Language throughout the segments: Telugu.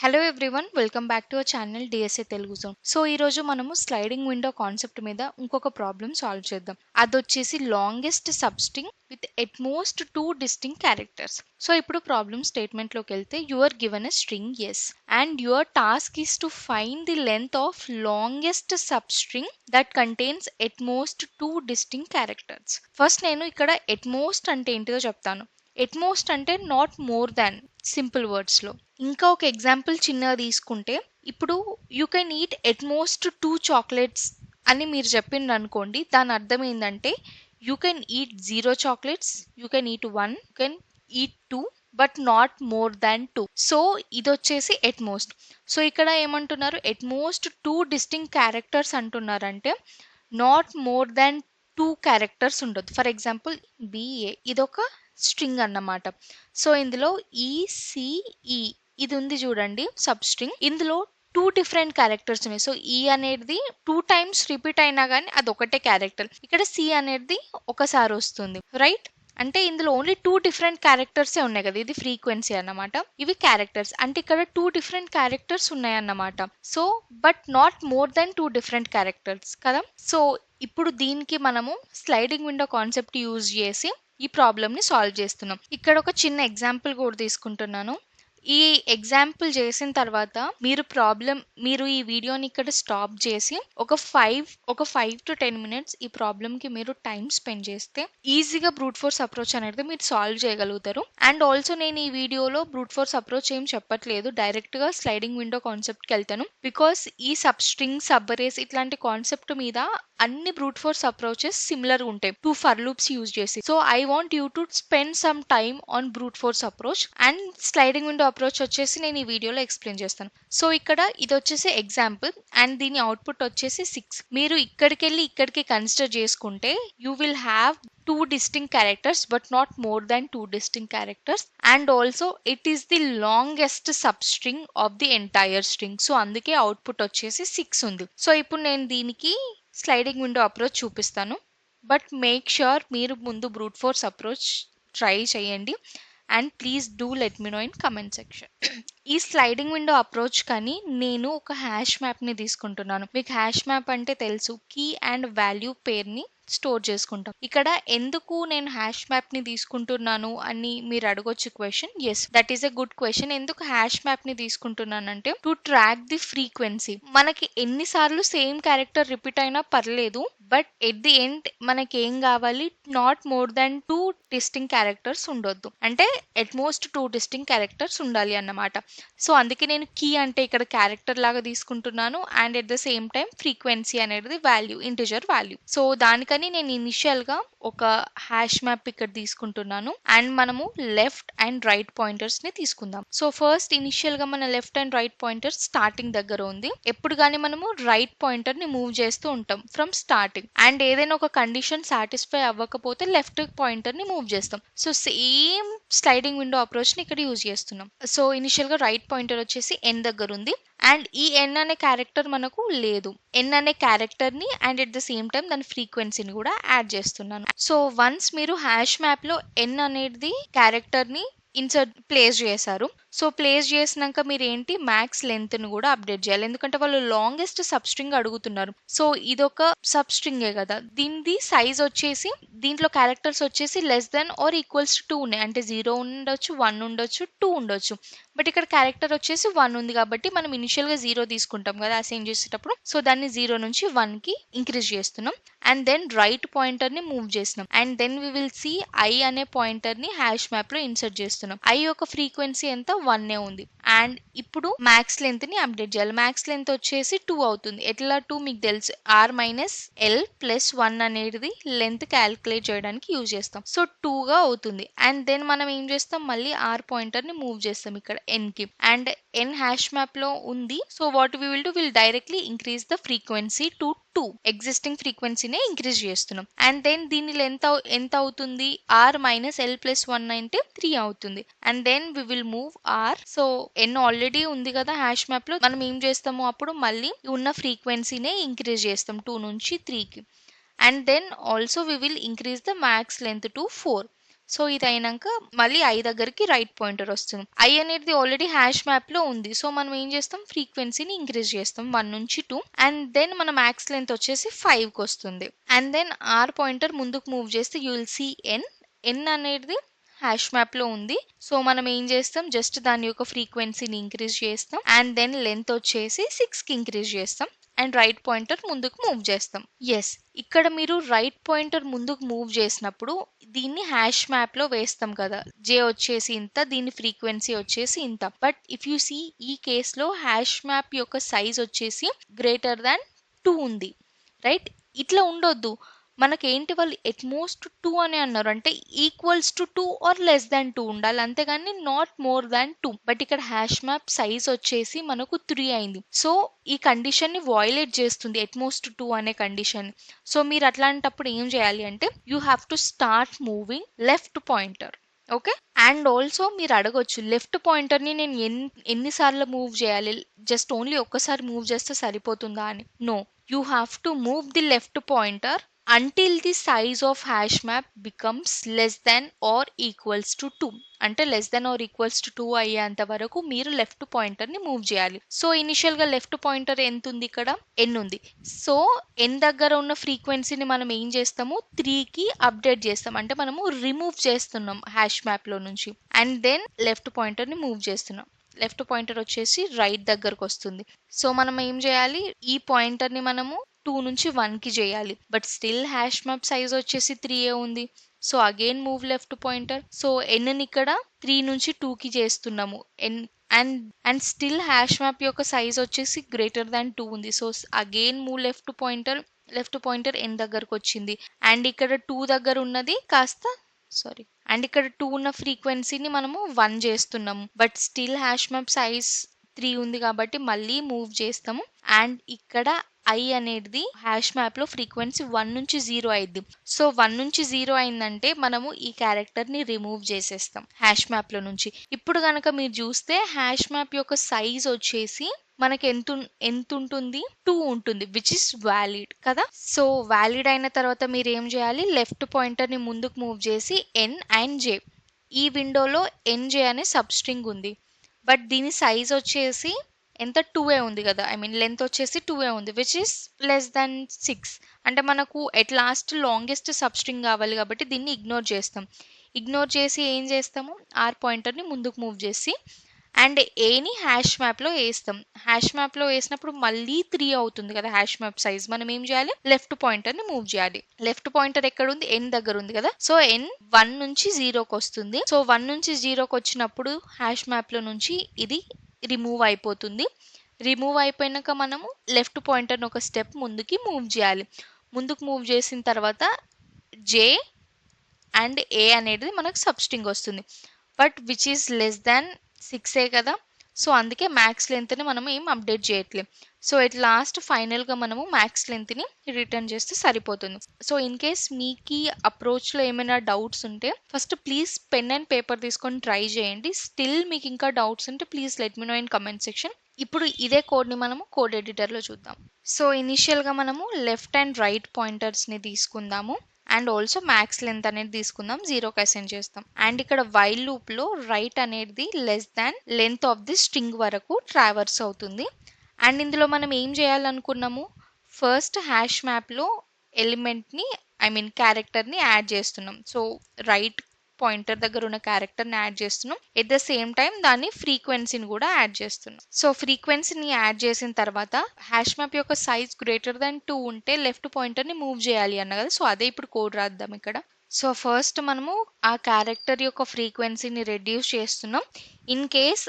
Hello everyone, welcome back to our channel DSA Telugu zone. So ఈ రోజు మనము స్లైడింగ్ విండో కాన్సెప్ట్ మీద ఇంకొక ప్రాబ్లం సాల్వ్ చేద్దాం. అదొచ్చేసి longest substring with at most 2 distinct characters. So ఇప్పుడు ప్రాబ్లం స్టేట్మెంట్ లోకి వెళ్తే you are given a string S and your task is to find the length of longest substring that contains at most 2 distinct characters. First నేను ఇక్కడ ఎట్ మోస్ట్ అంటే ఏంటిదో చెప్తాను. ఎట్ మోస్ట్ అంటే not more than, simple words లో. ఇంకా ఒక ఎగ్జాంపుల్ చిన్నగా తీసుకుంటే, ఇప్పుడు you can eat at most 2 chocolates అని మీరు చెప్పిండ్రు అనుకోండి. దాని అర్థం ఏంటంటే you can eat 0 chocolates, you can eat 1, you can eat 2, but not more than 2. So ఇది వచ్చేసి ఎట్ మోస్ట్. సో ఇక్కడ ఏమంటున్నారు, ఎట్ మోస్ట్ 2 డిస్టింక్ట్ క్యారెక్టర్స్ అంటున్నారంటే నాట్ మోర్ దాన్ 2 క్యారెక్టర్స్ ఉండొద్దు. ఫర్ ఎగ్జాంపుల్ బిఏ ఇదొక స్ట్రింగ్ అన్నమాట. సో ఇందులో ఈసిఈ ఇది ఉంది చూడండి, సబ్ స్ట్రింగ్. ఇందులో 2 డిఫరెంట్ క్యారెక్టర్స్ ఉన్నాయి. సో ఈ అనేది 2 టైమ్స్ రిపీట్ అయినా కానీ అది ఒకటే క్యారెక్టర్. ఇక్కడ సి అనేది ఒకసారి వస్తుంది, రైట్? అంటే ఇందులో ఓన్లీ 2 డిఫరెంట్ క్యారెక్టర్సే ఉన్నాయి కదా. ఇది ఫ్రీక్వెన్సీ అన్నమాట, ఇవి క్యారెక్టర్స్. అంటే ఇక్కడ 2 డిఫరెంట్ క్యారెక్టర్స్ ఉన్నాయన్నమాట. So but not more than 2 different characters కదా. సో ఇప్పుడు దీనికి మనము స్లైడింగ్ విండో కాన్సెప్ట్ యూజ్ చేసి ఈ ప్రాబ్లమ్ ని సాల్వ్ చేస్తున్నాం. ఇక్కడ ఒక చిన్న ఎగ్జాంపుల్ కూడా తీసుకుంటున్నాను. ఈ ఎగ్జాంపుల్ చేసిన తర్వాత మీరు ఈ వీడియోని ఇక్కడ స్టాప్ చేసి ఒక 5 to 10 మినిట్స్ ఈ ప్రాబ్లమ్ కి మీరు టైం స్పెండ్ చేస్తే ఈజీగా బ్రూట్ ఫోర్స్ అప్రోచ్ అనేది మీరు సాల్వ్ చేయగలుగుతారు. అండ్ ఆల్సో నేను ఈ వీడియోలో బ్రూట్ ఫోర్స్ అప్రోచ్ ఏం చెప్పట్లేదు, డైరెక్ట్ గా స్లైడింగ్ విండో కాన్సెప్ట్ కి వెళ్తాను. బికాస్ ఈ సబ్ స్ట్రింగ్, సబ్ అరేస్ ఇట్లాంటి కాన్సెప్ట్ మీద అన్ని బ్రూట్ ఫోర్స్ అప్రోచెస్ సిమిలర్ ఉంటాయి 2 ఫర్ లూప్స్ యూజ్ చేసి. So I want you to spend some time on brute force approach and sliding window approach వచ్చేసి నేను ఈ వీడియోలో ఎక్స్ప్లెయిన్ చేస్తాను. సో ఇక్కడ ఇది వచ్చేసి ఎగ్జాంపుల్ అండ్ దీని అవుట్పుట్ వచ్చేసి 6. మీరు ఇక్కడికి వెళ్ళి ఇక్కడికి కన్సిడర్ చేసుకుంటే you will have 2 distinct characters but not more than 2 distinct characters, and also it is the longest substring of the entire string. So అందుకే అవుట్పుట్ వచ్చేసి 6 ఉంది. సో ఇప్పుడు నేను దీనికి స్లైడింగ్ విండో అప్రోచ్ చూపిస్తాను, బట్ మేక్ ష్యూర్ మీరు ముందు బ్రూట్ ఫోర్స్ అప్రోచ్ ట్రై చేయండి and please do let me know in comment section. ఈ స్లైడింగ్ విండో అప్రోచ్ కానీ నేను ఒక హ్యాష్ మ్యాప్ని తీసుకుంటున్నాను. మీకు హ్యాష్ మ్యాప్ అంటే తెలుసు, కీ అండ్ వాల్యూ పేర్ని స్టోర్ చేసుకుంటాం. ఇక్కడ ఎందుకు నేను హ్యాష్ మ్యాప్ ని తీసుకుంటున్నాను అని మీరు అడగొచ్చు question. Yes, that is a good question. ఎందుకు హ్యాష్ మ్యాప్ ని తీసుకుంటున్నానంటే టు ట్రాక్ ది ఫ్రీక్వెన్సీ. మనకి ఎన్నిసార్లు సేమ్ క్యారెక్టర్ రిపీట్ అయినా పర్లేదు, బట్ ఎట్ ది ఎండ్ మనకి ఏం కావాలి, not more than 2 distinct characters ఉండొద్దు. అంటే ఎట్ మోస్ట్ 2 డిస్టింక్ట్ క్యారెక్టర్స్ ఉండాలి అన్నమాట. సో అందుకే నేను కీ అంటే ఇక్కడ క్యారెక్టర్ లాగా తీసుకుంటున్నాను and at the same time frequency అనేది వాల్యూ, ఇంటిజర్ వాల్యూ. సో దానికని నేను ఇనిషియల్ గా ఒక హ్యాష్ మ్యాప్ ఇక్కడ తీసుకుంటున్నాను అండ్ మనము లెఫ్ట్ అండ్ రైట్ పాయింటర్స్ ని తీసుకుందాం. సో ఫస్ట్ ఇనిషియల్ గా మన left and right pointer starting దగ్గర ఉంది. ఎప్పుడు కానీ మనము రైట్ పాయింటర్ ని మూవ్ చేస్తూ ఉంటాం ఫ్రమ్ స్టార్టింగ్. అండ్ ఏదైనా ఒక కండిషన్ సాటిస్ఫై అవ్వకపోతే లెఫ్ట్ పాయింటర్ ని మూవ్ చేస్తాం. So same sliding window approach ని ఇక్కడ యూజ్ చేస్తున్నాం. సో ఇనిషియల్ గా రైట్ పాయింటర్ వచ్చేసి ఎన్ దగ్గర ఉంది అండ్ ఈ ఎన్ అనే క్యారెక్టర్ మనకు లేదు. ఎన్ అనే క్యారెక్టర్ ని and at the same time దాని ఫ్రీక్వెన్సీని కూడా యాడ్ చేస్తున్నాను. సో వన్స్ మీరు హ్యాష్ మ్యాప్ లో ఎన్ అనేది క్యారెక్టర్ ని ప్లేస్ చేశారు. సో ప్లేస్ చేసినాక మీరు ఏంటి, మ్యాక్స్ లెంత్ ని కూడా అప్డేట్ చేయాలి. ఎందుకంటే వాళ్ళు లాంగెస్ట్ సబ్ స్ట్రింగ్ అడుగుతున్నారు. సో ఇదొక సబ్ స్ట్రింగే కదా, దీనిది సైజ్ వచ్చేసి దీంట్లో క్యారెక్టర్స్ వచ్చేసి less than or equals to 2 ఉన్నాయి. అంటే 0 ఉండొచ్చు, 1 ఉండొచ్చు, 2 ఉండొచ్చు. బట్ ఇక్కడ క్యారెక్టర్ వచ్చేసి 1 ఉంది కాబట్టి మనం ఇనిషియల్ గా 0 తీసుకుంటాం కదా అసైన్ చేసేటప్పుడు. సో దాన్ని 0 నుంచి 1 కి ఇంక్రీజ్ చేస్తున్నాం అండ్ దెన్ రైట్ పాయింటర్ ని మూవ్ చేస్తున్నాం and then we will see I అనే పాయింటర్ ని హ్యాష్ మ్యాప్ లో ఇన్సర్ట్ చేస్తున్నాం. ఐ యొక్క ఫ్రీక్వెన్సీ ఎంత, 1 ఉంది. అండ్ ఇప్పుడు మ్యాక్స్ లెంత్ ని అప్డేట్ చేయాలి. మ్యాక్స్ లెంత్ వచ్చేసి 2 అవుతుంది. ఎట్లా 2 మీకు తెలుసు, ఆర్ మైనస్ ఎల్ ప్లస్ 1 అనేది లెంత్ క్యాలిక్యులేట్ చేయడానికి యూజ్ చేస్తాం. సో 2 గా అవుతుంది. అండ్ దెన్ మనం ఏం చేస్తాం, మళ్ళీ ఆర్ పాయింటర్ ని మూవ్ చేస్తాం ఇక్కడ ఎన్ కి అండ్ ఎన్ హ్యాష్ మ్యాప్ లో ఉంది. So what we will do, will directly increase the frequency to 2. Existing ఫ్రీక్వెన్సీనే ఇంక్రీజ్ చేస్తున్నాం. అండ్ దెన్ దీని లెంత్ ఎంత అవుతుంది, ఆర్ మైనస్ ఎల్ ప్లస్ 1 అంటే 3 అవుతుంది. And then we will move R. So N already ఉంది కదా హ్యాష్ మ్యాప్ లో, మనం ఏం చేస్తాము అప్పుడు మళ్ళీ ఉన్న ఫ్రీక్వెన్సీనే ఇంక్రీజ్ చేస్తాం 2 నుంచి 3కి. And then also we will increase the max length to 4. So ఇది అయినాక మళ్ళీ ఐ దగ్గరికి రైట్ పాయింటర్ వస్తుంది. ఐ అనేది ఆల్రెడీ హ్యాష్ మ్యాప్ లో ఉంది. సో మనం ఏం చేస్తాం, ఫ్రీక్వెన్సీని ఇంక్రీజ్ చేస్తాం 1 నుంచి 2 అండ్ దెన్ మన మ్యాక్స్ లెంత్ వచ్చేసి 5 కి వస్తుంది. అండ్ దెన్ ఆర్ పాయింటర్ ముందుకు మూవ్ చేస్తే యూ విల్ సీ ఎన్ అనేది హ్యాష్ మ్యాప్ లో ఉంది. సో మనం ఏం చేస్తాం, జస్ట్ దాని యొక్క ఫ్రీక్వెన్సీని ఇంక్రీజ్ చేస్తాం అండ్ దెన్ లెంత్ వచ్చేసి 6 కి ఇంక్రీజ్ చేస్తాం అండ్ రైట్ పాయింటర్ ముందుకు మూవ్ చేస్తాం. ఎస్, ఇక్కడ మీరు రైట్ పాయింటర్ ముందుకు మూవ్ చేసినప్పుడు దీన్ని హ్యాష్ మ్యాప్ లో వేస్తాం కదా, జే వచ్చేసి ఇంత, దీని ఫ్రీక్వెన్సీ వచ్చేసి ఇంత. బట్ ఇఫ్ యూ సీ ఈ కేసులో హ్యాష్ మ్యాప్ యొక్క సైజ్ వచ్చేసి గ్రేటర్ దాన్ 2 ఉంది, రైట్? ఇట్లా ఉండొద్దు. మనకేంటి, వాళ్ళు ఎట్మోస్ట్ 2 అని అన్నారు, అంటే equals to 2 or less than 2 ఉండాలి, అంతేగాని నాట్ మోర్ దాన్ 2. బట్ ఇక్కడ హ్యాష్ మ్యాప్ సైజ్ వచ్చేసి మనకు 3 అయింది. సో ఈ కండిషన్ ని వయలేట్ చేస్తుంది ఎట్మోస్ట్ 2 అనే కండిషన్. సో మీరు అట్లాంటప్పుడు ఏం చేయాలి అంటే you have to start moving left pointer. Okay, and also మీరు అడగొచ్చు లెఫ్ట్ పాయింటర్ ని నేను ఎన్నిసార్లు మూవ్ చేయాలి, జస్ట్ ఓన్లీ ఒక్కసారి మూవ్ చేస్తే సరిపోతుందా అని. No, you have to move the left pointer until the size of hash map becomes less than or equals to 2. అంటే less than or equals to 2 అయ్యేంత వరకు మీరు లెఫ్ట్ పాయింటర్ ని మూవ్ చేయాలి. సో ఇనిషియల్ గా లెఫ్ట్ పాయింటర్ ఎంత ఉంది, ఇక్కడ ఎన్ ఉంది. సో ఎన్ దగ్గర ఉన్న ఫ్రీక్వెన్సీని మనం ఏం చేస్తాము, 3 కి అప్డేట్ చేస్తాం, అంటే మనము రిమూవ్ చేస్తున్నాం హ్యాష్ మ్యాప్ లో నుంచి. అండ్ దెన్ లెఫ్ట్ పాయింటర్ ని మూవ్ చేస్తున్నాం. లెఫ్ట్ పాయింటర్ వచ్చేసి రైట్ దగ్గరకు వస్తుంది. సో మనం ఏం చేయాలి, ఈ పాయింటర్ ని మనము 2 నుంచి 1 కి చేయాలి. But still hash map size వచ్చేసి 3 ఉంది. So again move left pointer. So N ని ఇక్కడ 3 నుంచి 2 కి చేస్తున్నాము. అండ్ స్టిల్ హ్యాష్ మ్యాప్ యొక్క సైజ్ వచ్చేసి గ్రేటర్ దాన్ 2 ఉంది. So again move left pointer N దగ్గరకు వచ్చింది. అండ్ ఇక్కడ 2 దగ్గర ఉన్నది కాస్త అండ్ ఇక్కడ 2 ఉన్న ఫ్రీక్వెన్సీని మనము 1 చేస్తున్నాము. But still hash map size 3 ఉంది కాబట్టి మళ్ళీ మూవ్ చేస్తాము. అండ్ ఇక్కడ ఐ అనేది హ్యాష్ మ్యాప్ లో ఫ్రీక్వెన్సీ 1 నుంచి 0 అయింది. సో 1 నుంచి 0 అయిందంటే మనము ఈ క్యారెక్టర్ ని రిమూవ్ చేసేస్తాం హ్యాష్ మ్యాప్ లో నుంచి. ఇప్పుడు కనుక మీరు చూస్తే హ్యాష్ మ్యాప్ యొక్క సైజ్ వచ్చేసి మనకి ఎంత ఉంటుంది, 2 ఉంటుంది, విచ్ ఇస్ వ్యాలిడ్ కదా. సో వ్యాలిడ్ అయిన తర్వాత మీరు ఏం చేయాలి, లెఫ్ట్ పాయింటర్ ని ముందుకు మూవ్ చేసి ఎన్ అండ్ జే. ఈ విండోలో ఎన్జే అనే సబ్ స్ట్రింగ్ ఉంది, బట్ దీని సైజ్ వచ్చేసి ఎంత, 2 ఉంది కదా, ఐ మీన్ లెంత్ వచ్చేసి 2 ఉంది, విచ్ ఇస్ లెస్ దాన్ 6. అంటే మనకు at last longest sub string కావాలి కాబట్టి దీన్ని ఇగ్నోర్ చేస్తాం. ఇగ్నోర్ చేసి ఏం చేస్తాము, ఆర్ పాయింటర్ని ముందుకు మూవ్ చేసి అండ్ ఏని హ్యాష్ మ్యాప్లో వేస్తాం. హ్యాష్ మ్యాప్లో వేసినప్పుడు మళ్ళీ 3 అవుతుంది కదా హ్యాష్ మ్యాప్ సైజ్. మనం ఏం చేయాలి, లెఫ్ట్ పాయింటర్ని మూవ్ చేయాలి. లెఫ్ట్ పాయింటర్ ఎక్కడ ఉంది, ఎన్ దగ్గర ఉంది కదా. సో ఎన్ 1 నుంచి 0కి వస్తుంది. సో 1 నుంచి 0కి వచ్చినప్పుడు హ్యాష్ మ్యాప్లో నుంచి ఇది రిమూవ్ అయిపోతుంది. రిమూవ్ అయిపోయినాక మనము లెఫ్ట్ పాయింటర్ని ఒక స్టెప్ ముందుకి మూవ్ చేయాలి. ముందుకు మూవ్ చేసిన తర్వాత జే అండ్ ఏ అనేది మనకు సబ్ స్ట్రింగ్ వస్తుంది, but which is less than 6 కదా. సో అందుకే మ్యాక్స్ లెంత్ని మనం ఏం అప్డేట్ చేయట్లేదు. సో ఎట్ లాస్ట్ ఫైనల్గా మనము మ్యాక్స్ లెంత్ని రిటర్న్ చేస్తే సరిపోతుంది. సో ఇన్ కేస్ మీకు ఈ అప్రోచ్లో ఏమైనా డౌట్స్ ఉంటే first please pen and paper తీసుకొని ట్రై చేయండి. స్టిల్ మీకు ఇంకా డౌట్స్ ఉంటే please let me know in comment section. ఇప్పుడు ఇదే కోడ్ని మనము కోడ్ ఎడిటర్లో చూద్దాం. సో ఇనిషియల్గా మనము లెఫ్ట్ అండ్ రైట్ పాయింటర్స్ని తీసుకుందాము అండ్ ఆల్సో మ్యాక్స్ లెంత్ అనేది తీసుకుందాం, 0కి అసైన్ చేస్తాం. అండ్ ఇక్కడ వైల్ లూప్లో రైట్ అనేది less than length of the string వరకు ట్రావర్స్ అవుతుంది. అండ్ ఇందులో మనం ఏం చేయాలనుకున్నాము, ఫస్ట్ హ్యాష్ మ్యాప్లో ఎలిమెంట్ని ఐ మీన్ క్యారెక్టర్ని యాడ్ చేస్తున్నాం. సో రైట్ పాయింటర్ దగ్గర ఉన్న క్యారెక్టర్ని యాడ్ చేస్తున్నాం, ఎట్ ద సేమ్ టైం దాన్ని ఫ్రీక్వెన్సీని కూడా యాడ్ చేస్తున్నాం. సో ఫ్రీక్వెన్సీని యాడ్ చేసిన తర్వాత హ్యాష్ మ్యాప్ యొక్క సైజ్ గ్రేటర్ దాన్ 2 ఉంటే లెఫ్ట్ పాయింటర్ని మూవ్ చేయాలి అన్న కదా. సో అదే ఇప్పుడు కోడ్ రాద్దాం ఇక్కడ. సో ఫస్ట్ మనము ఆ క్యారెక్టర్ యొక్క ఫ్రీక్వెన్సీని రెడ్యూస్ చేస్తున్నాం. ఇన్ కేస్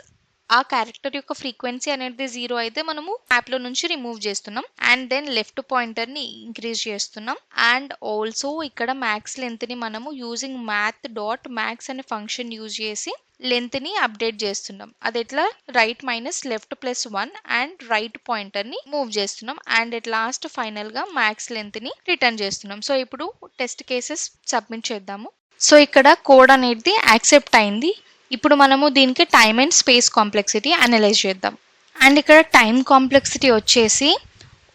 ఆ క్యారెక్టర్ యొక్క ఫ్రీక్వెన్సీ అనేది 0 అయితే మనము యాప్లో నుంచి రిమూవ్ చేస్తున్నాం. అండ్ దెన్ లెఫ్ట్ పాయింటర్ని ఇంక్రీజ్ చేస్తున్నాం. అండ్ ఆల్సో ఇక్కడ మ్యాక్స్ లెంత్ని మనము యూజింగ్ math.max అనే ఫంక్షన్ యూజ్ చేసి లెంత్ని అప్డేట్ చేస్తున్నాం. అది ఎట్లా, right minus left plus 1 and right పాయింటర్ని మూవ్ చేస్తున్నాం. అండ్ ఎట్ లాస్ట్ ఫైనల్గా మ్యాక్స్ లెంత్ని రిటర్న్ చేస్తున్నాం. సో ఇప్పుడు టెస్ట్ కేసెస్ సబ్మిట్ చేద్దాము. సో ఇక్కడ కోడ్ అనేది యాక్సెప్ట్ అయింది. ఇప్పుడు మనము దీనికి time and space complexity analyse చేద్దాం. అండ్ ఇక్కడ టైం కాంప్లెక్సిటీ వచ్చేసి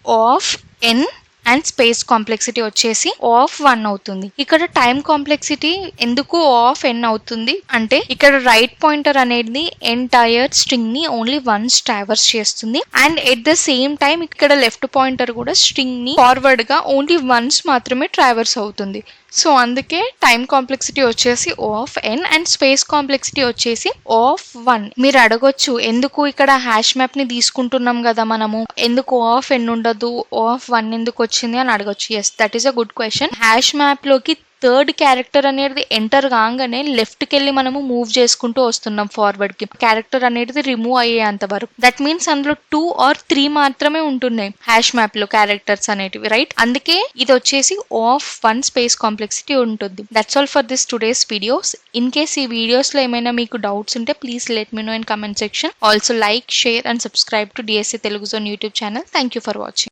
of N and space complexity వచ్చేసి ఆఫ్ 1 అవుతుంది. ఇక్కడ టైం కాంప్లెక్సిటీ ఎందుకు ఆఫ్ n అవుతుంది అంటే ఇక్కడ రైట్ పాయింటర్ అనేది ఎంటైర్ స్ట్రింగ్ ని ఓన్లీ వన్స్ ట్రావర్స్ చేస్తుంది and at the same time ఇక్కడ లెఫ్ట్ పాయింటర్ కూడా స్ట్రింగ్ ని ఫార్వర్డ్ గా ఓన్లీ వన్స్ మాత్రమే ట్రావర్స్ అవుతుంది. సో అందుకే టైం కాంప్లెక్సిటీ వచ్చేసి of n and space complexity వచ్చేసి ఆఫ్ 1. మీరు అడగొచ్చు ఎందుకు ఇక్కడ హ్యాష్ మ్యాప్ ని తీసుకుంటున్నాం కదా మనము, ఎందుకు ఆఫ్ n ఉండదు, ఆఫ్ 1 ఎందుకు వచ్చింది అని అడగొచ్చు. Yes, that is a good question. Hash map లోకి థర్డ్ క్యారెక్టర్ అనేది ఎంటర్ కాగానే లెఫ్ట్ కి వెళ్ళి మనము మూవ్ చేసుకుంటూ వస్తున్నాం ఫార్వర్డ్ కి, క్యారెక్టర్ అనేది రిమూవ్ అయ్యేంత వరకు. దట్ మీన్స్ అందులో 2 or 3 మాత్రమే ఉంటున్నాయి హ్యాష్ మ్యాప్ లో క్యారెక్టర్స్ అనేటివి, రైట్? అందుకే ఇది వచ్చేసి ఆఫ్ 1 స్పేస్ కాంప్లెక్సిటీ ఉంటుంది. That's all for this today's videos. In case ఈ వీడియోస్ లో ఏమైనా మీకు డౌట్స్ ఉంటే please let me know in comment section. Also like, share and subscribe to DSA Telugu zone YouTube channel. Thank you for watching.